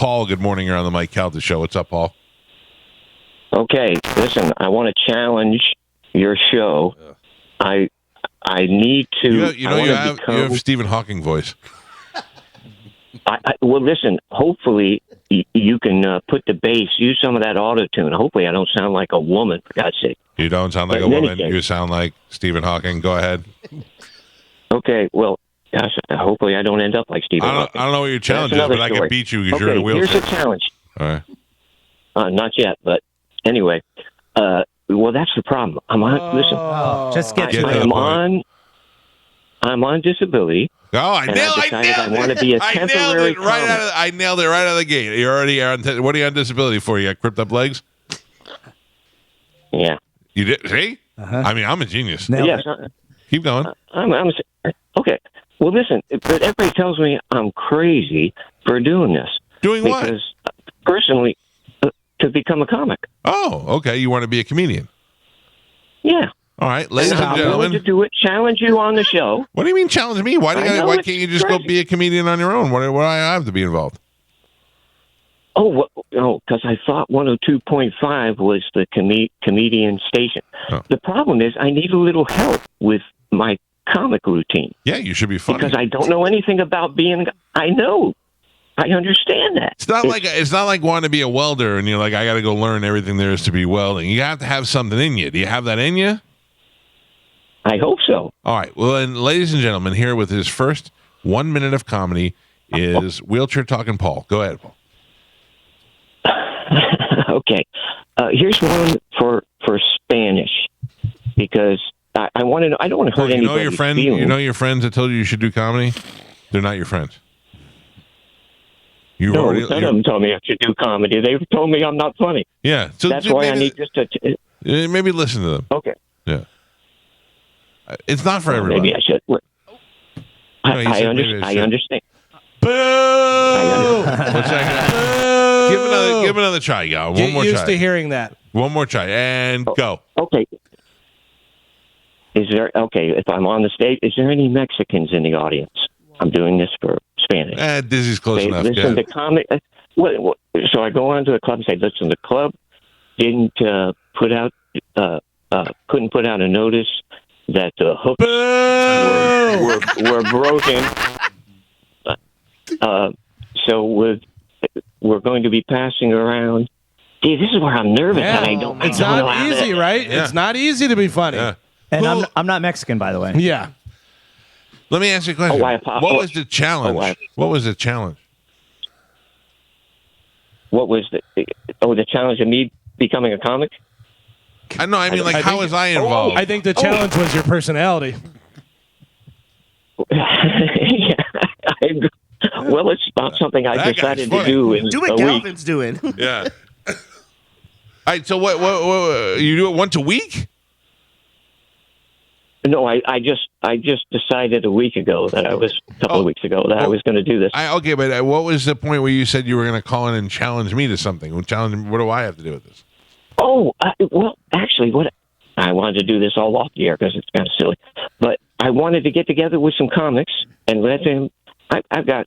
Paul, good morning. You're on the Mike Calta Show. What's up, Paul? Okay, listen, I want to challenge your show. I need to. You have Stephen Hawking voice. Well, listen, hopefully you can put the bass, use some of that auto-tune. Hopefully I don't sound like a woman, for God's sake. You don't sound like a woman. You sound like Stephen Hawking. Go ahead. Okay, well, gosh, hopefully I don't end up like Stephen Hawking. I don't know what your challenge is, but story. I can beat you because you're in a wheelchair. Here's a challenge. All right. Not yet, but anyway. Well, that's the problem. Listen. Just get to it. I'm on disability. Oh, I nailed it. I want to be a temporary I nailed it right out of the gate. You're already on. What are you on disability for? You got cripped up legs? Yeah. You did? See? Uh-huh. I mean, I'm a genius. Yes. Keep going. I'm okay. Well, listen, but everybody tells me I'm crazy for doing this. Doing what? Because personally, to become a comic. Oh, okay. You want to be a comedian? Yeah. All right, ladies and gentlemen. I'm willing to do it. Challenge you on the show. What do you mean challenge me? Why can't you just go be a comedian on your own? Why do I have to be involved? Oh, because I thought 102.5 was the comedian station. Oh. The problem is I need a little help with my comic routine. Yeah, you should be funny. Because I don't know anything about being. I know. I understand that. It's not like wanting to be a welder and you're like, I got to go learn everything there is to be welding. You have to have something in you. Do you have that in you? I hope so. All right. Well, and ladies and gentlemen, here with his first 1 minute of comedy is Wheelchair Talking Paul. Go ahead, Paul. Okay. Here's one for Spanish because I want to know. I don't want to hurt anybody's feelings. You know your friends that told you should do comedy? They're not your friends. None of them told me I should do comedy. They told me I'm not funny. Yeah. So that's why I need just to... maybe listen to them. Okay. Yeah. It's not for everybody. Maybe I should. I understand. Boo! Give another try, y'all. One more try. Get used to hearing that. One more try, and go. Okay. If I'm on the stage, is there any Mexicans in the audience? I'm doing this for Spanish. Dizzy's close enough. Listen to comic. So I go on to the club and say, listen, the club didn't couldn't put out a notice that the hooks were broken. So we're going to be passing around. See, this is where I'm nervous. Yeah. And I don't. It's not easy, right? Yeah. It's not easy to be funny. Yeah. And I'm not Mexican, by the way. Yeah. Let me ask you a question. What was the challenge? What was the challenge? What was the challenge of me becoming a comic? I know. I mean, how was I involved? I think the challenge was your personality. Well, it's not something I decided to do in do what Galvin's doing. Yeah. All right. So what? You do it once a week? No, I just decided a week ago that I was a couple of weeks ago that I was going to do this. Okay, but what was the point where you said you were going to call in and challenge me to something? What do I have to do with this? Oh, well, actually, I wanted to do this all off the air because it's kind of silly, but I wanted to get together with some comics and let them. I've got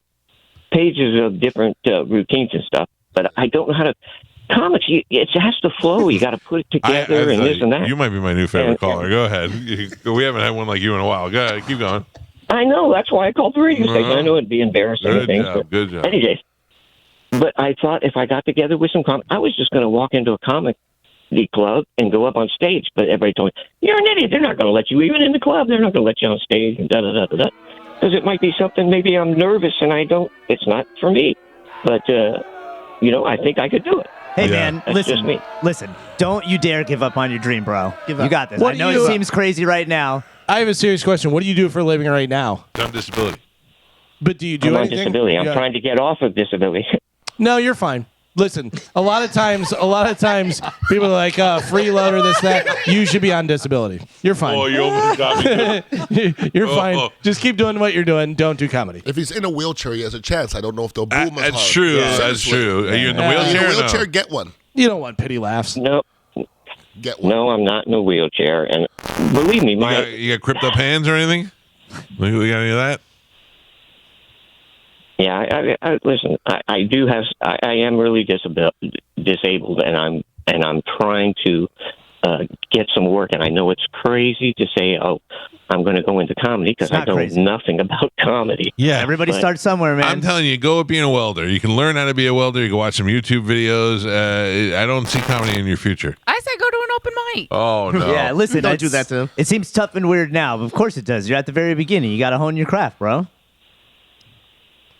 pages of different routines and stuff, but I don't know how to. Comics, it has to flow. You got to put it together and this and that. You might be my new favorite caller. Go ahead. We haven't had one like you in a while. Go ahead. Keep going. I know. That's why I called the radio station. I know it'd be embarrassing. Good job. Anyways, but I thought if I got together with some comics, I was just going to walk into a comedy club and go up on stage. But everybody told me, you're an idiot. They're not going to let you even in the club. They're not going to let you on stage and da-da-da-da-da. Because it might be something, maybe I'm nervous and it's not for me. But, I think I could do it. Hey, man, listen, don't you dare give up on your dream, bro. You got this. I know it seems crazy right now. I have a serious question. What do you do for a living right now? I'm on disability. But do you do anything? I'm on disability. I'm trying to get off of disability. No, you're fine. Listen, a lot of times, people are like, freeloader, this, that. You should be on disability. You're fine. Oh, you almost got me. You're fine. Just keep doing what you're doing. Don't do comedy. If he's in a wheelchair, he has a chance. I don't know if they'll boom him. That's true. Yeah. That's true. Are you in the wheelchair? In a wheelchair, get one. You don't want pity laughs. No. Get one. No, I'm not in a wheelchair. And believe me, you got cripped up hands or anything? We got any of that? Yeah, listen. I do have. I am really disabled, and I'm trying to get some work. And I know it's crazy to say, "Oh, I'm going to go into comedy," because I know nothing about comedy. Yeah, everybody starts somewhere, man. I'm telling you, go with being a welder. You can learn how to be a welder. You can watch some YouTube videos. I don't see comedy in your future. I say go to an open mic. Oh no. Yeah, listen, Don't do that to him. It seems tough and weird now, but of course it does. You're at the very beginning. You got to hone your craft, bro.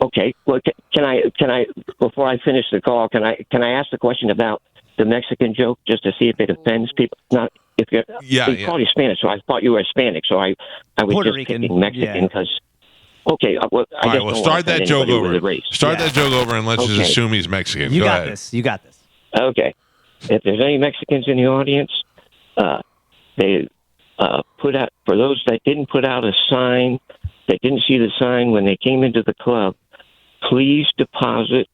Okay. Well, can I before I finish the call, can I ask the question about the Mexican joke just to see if it offends people? Not if you're. They call you Spanish, so I thought you were Hispanic. So I was Puerto just Rican, picking Mexican because. Okay. Well, All right. Well, start that joke over. Start that joke over, and let's just assume he's Mexican. You Go got ahead. this. You got this. Okay. If there's any Mexicans in the audience, they put out, for those that didn't put out a sign, that didn't see the sign when they came into the club, please deposit,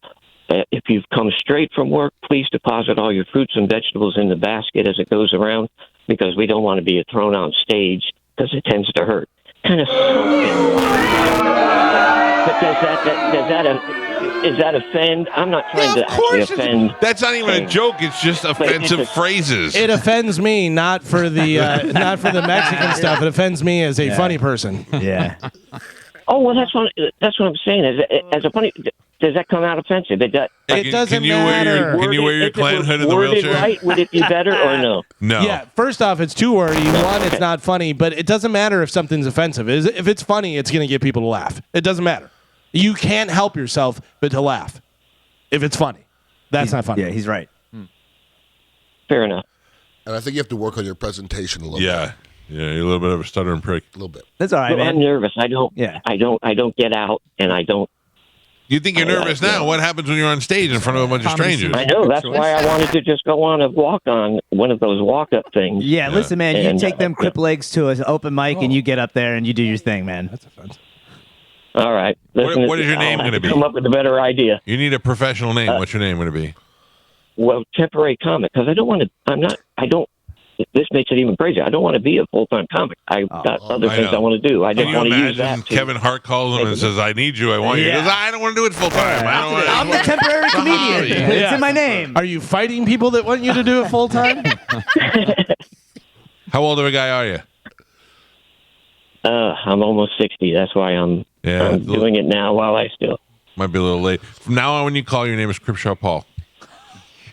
if you've come straight from work, please deposit all your fruits and vegetables in the basket as it goes around, because we don't want to be thrown on stage because it tends to hurt. Kind of something. But does that offend? I'm not trying to actually offend. That's not even a joke. It's just offensive phrases. It offends me, not for the Mexican stuff. It offends me as a funny person. Yeah. Oh well, that's what I'm saying. As a funny, does that come out offensive? It doesn't matter. Can you wear your clan hood in the wheelchair? Right? Would it be better or no? No. Yeah. First off, it's too wordy. One, it's not funny, but it doesn't matter if something's offensive. If it's funny, it's going to get people to laugh. It doesn't matter. You can't help yourself but to laugh if it's funny. That's not funny. Yeah, he's right. Fair enough. And I think you have to work on your presentation a little bit. Yeah, you're a little bit of a stuttering prick. A little bit. That's all right, Well, man. I'm nervous. I don't get out, and I don't. You think you're nervous now? What happens when you're on stage in front of a bunch of strangers? I know. That's why I wanted to just go on a walk-on, one of those walk-up things. Yeah, listen, man. You take them crip legs to an open mic, and you get up there and you do your thing, man. That's offensive. All right. Listen, What is your name going to be? Come up with a better idea. You need a professional name. What's your name going to be? Well, temporary comic, because I don't want to. This makes it even crazier. I don't want to be a full-time comic. I've got other things I want to do. I just want to use that. Kevin Hart calls him and says, "I need you. I want you." He goes, "I don't want to do it full time. I'm the temporary comedian. It's in my name. Are you fighting people that want you to do it full time? How old of a guy are you? I'm almost 60. That's why I'm doing it now while I still. Might be a little late. From now on, when you call, your name is Cripshaw Paul.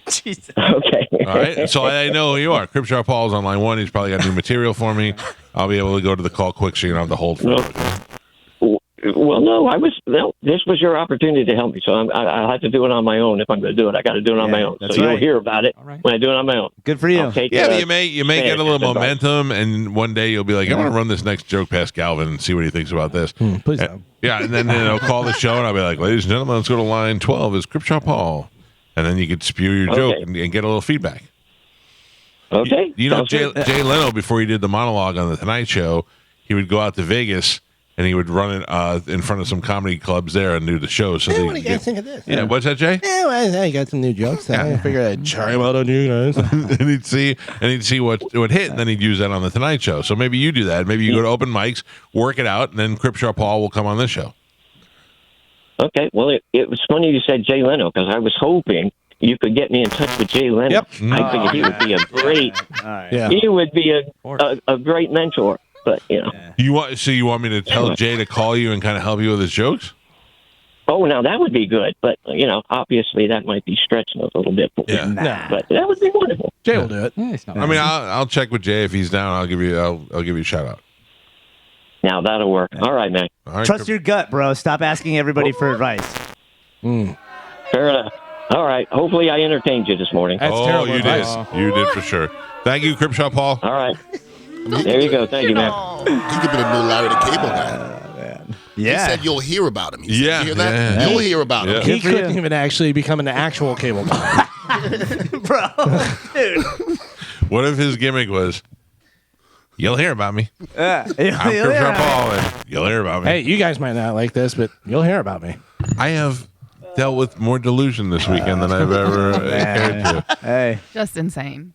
Jesus. Okay. All right. So I know who you are. Cripshaw Paul is on line 1. He's probably got new material for me. I'll be able to go to the call quick so you don't have to hold for it. Well, no, this was your opportunity to help me, so I'll have to do it on my own. If I'm going to do it, I got to do it on my own. So you'll hear about it when I do it on my own. Good for you. But you may get a little momentum, and one day you'll be like, "I want to run this next joke past Galvin and see what he thinks about this." Please don't. Yeah, and then they'll call the show, and I'll be like, "Ladies and gentlemen, let's go to line 12. Is Cripshaw Paul?" And then you could spew your joke and get a little feedback. Okay. You know, Jay Leno, before he did the monologue on the Tonight Show, he would go out to Vegas and he would run it in front of some comedy clubs there and do the show. So what do you guys think of this? Yeah, what's that, Jay? Yeah, well, I got some new jokes. I figured I'd try them out on you guys. and he'd see what would hit, and then he'd use that on the Tonight Show. So maybe you do that. Maybe you go to open mics, work it out, and then Cripshaw Paul will come on this show. Okay. Well, it was funny you said Jay Leno, because I was hoping you could get me in touch with Jay Leno. Yep. I figured he would be a great. He would be a great mentor. But you want me to tell Jay to call you and kind of help you with his jokes? Oh, now that would be good. But obviously that might be stretching a little bit. Yeah. But that would be wonderful. Jay will do it. Yeah, it's not I mean, I'll check with Jay if he's down. I'll give you a shout out. Now that'll work. All right, man. All right, Trust your gut, bro. Stop asking everybody for advice. Fair enough. All right. Hopefully I entertained you this morning. That's terrible you advice. did. You did for sure. Thank you, Cripshaw Paul. All right. There you go. Thank you, man. He could be the new Larry the Cable Guy. He said you'll hear about him. He said, you hear that? Yeah. You'll hear about him. He couldn't even actually become an actual cable guy. Bro, dude. What if his gimmick was, "You'll hear about me. I'm Yeah. Cripshaw Paul, and you'll hear about me." Hey, you guys might not like this, but you'll hear about me. I have dealt with more delusion this weekend than I've ever cared to. Hey. Just insane.